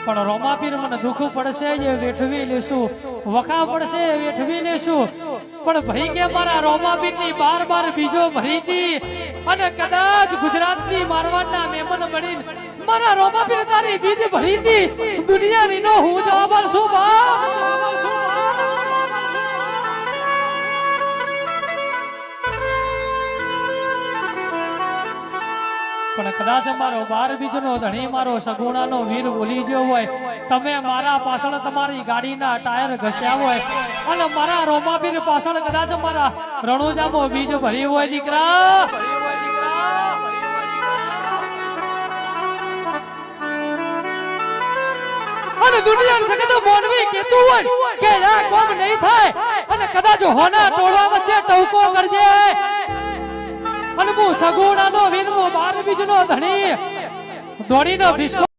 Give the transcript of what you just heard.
પણ રોમાપીર મને દુઃખ પડશે એ વેઠવી લેશું, વખા પડશે એ વેઠવી લેશું, પણ ભાઈ કે મારા રોમાપીર ની બાર બીજો ભરીતી અને કદાચ ગુજરાતની મારવાડના મહેમાન બનીને મારા રોમાપીર તારી બીજ ભરીતી દુનિયાની નો હું જવાબ છું બા. પણ કદાચ મારો 12 બીજનો ધણી મારો સગુણાનો વીર બોલી ગયો હોય, તમે મારા પાછળ તમારી ગાડીના ટાયર ઘસ્યા હોય અને મારા રોમાપીર પાછળ કદાચ મારા રણુજામાં બીજ ભર્યું હોય દીકરા, અને દુનિયા જગત મોનવી કેતું હોય કે આ કોમ નહીં થાય અને કદાચ હોના ટોળા વચ્ચે ટવકો કરજે અને હું સગુણાનો વીર 12 બીજનો ધણી દોડીનો ભીષ્મ